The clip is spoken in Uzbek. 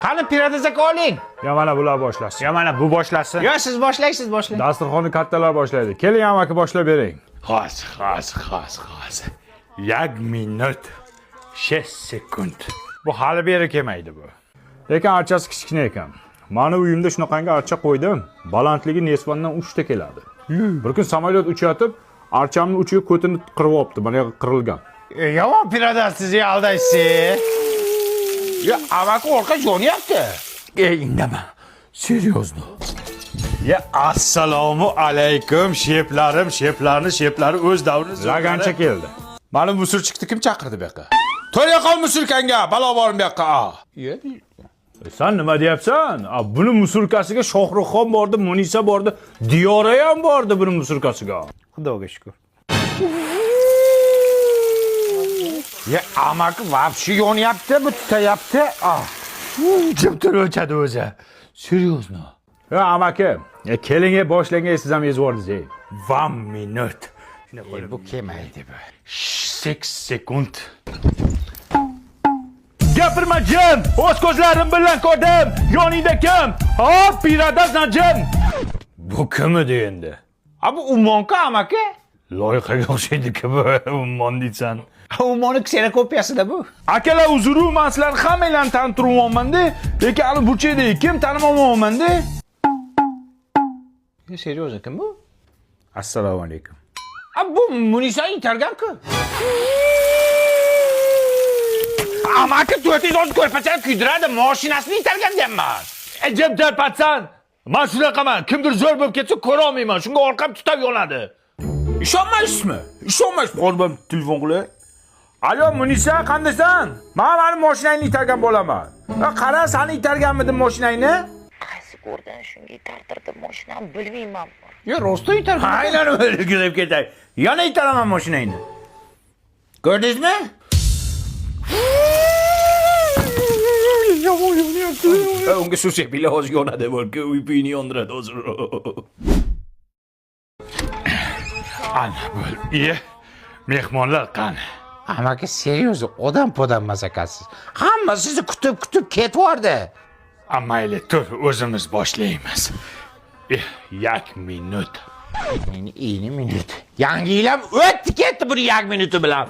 Qani piyoda aka oling. Ya mana bular boshlasin. Ya mana bu boshlasin. Yo, siz boshlaysiz, boshlang. Dasturxonni kattalar boshlaydi. Keling amaki boshlab bering. Xos. 1 minut 6 sekund. Bu hali beri kelmaydi bu. Lekin archasi kichkina ekan. Mani uyimda shunaqangi archa qo'ydim. Balandligi nesvandan 3 ta keladi. Bir kun samolyot uchayotib, archamning uchiga ko'tini qirib olibdi. Mana qirilgan. Yomon piyoda sizni aldaysiz. Ya, amaki orqa yonyapti. Indama. Серьезно. Ya assalomu alaykum sheplarni o'z davrini Lagancha keldi. Mana musurchiqni kim chaqirdi bu yoqqa? To'ya qol musurkanga, balo borim bu yoqqa. Sen nima deyapsan? Buni musurkasiga Shohruxxon bordi, Munisa bordi, Diyora ham bordi buni musurkasiga. Xudoga shukr. Ya, amaki vapshi yonyapti, bu tutayapti. Jim turib o'chadi o'zi. Серьезно. Ya amaki, keling boshlang, siz ham yezvordingiz. 1 minut. Bu kelmaydi bu. 8 sekund. Gapirma jim, o'z ko'zlarim bilan ko'rdim. Yoningda kim? Hop, piyodasan jim. Bu kim edi endi? Bu Ummonku amaki. Loyihaga o'xshaydi-ku bu, ummon deysan. Ummonni ksenokopiyasida bu. Akalar uzr, men sizlarni hammanglarni tanishtirmoqman-da, lekin hali burchakda kim tanimayapman-da. Seryoz kim bu? Assalomu alaykum. Bu Munisa itargan-ku. Amaki 410 ko'rpachani kuydiradi, mashinasini itargan deyapman. Jim tarpatsan. Men shunaqaman, kimdir zo'r bo'lib ketsa ko'ra olmayman, shunga orqam tutab yonadi. Ishonmaysizmi? Ishonmaysiz. Qo'lbam telefon qilay. Alo Munisa, qandasan? Men mani mashinangni itargan bo'laman. Qara, seni itarganmidim mashinangni? Qaysi ko'rdan shunga itartirdim mashinani bilmayman. Yo, rosto itargan. Aylanib o'lgizib ketay. Yana itaraman mashinangni. Ko'rdingizmi? Unga sushi bile hozir yonadi, balki uyini yondiradi hozir. Ana bo'l. Mehmonlar qani? Amaki seryoz odam masakasiz. Hamma sizni kutib ketvordi. Mayli, tur, o'zimiz boshlaymiz. 1 minut. Meni 2 minut. Yangi yil ham o'tdi ketdi buni 1 minuti bilan.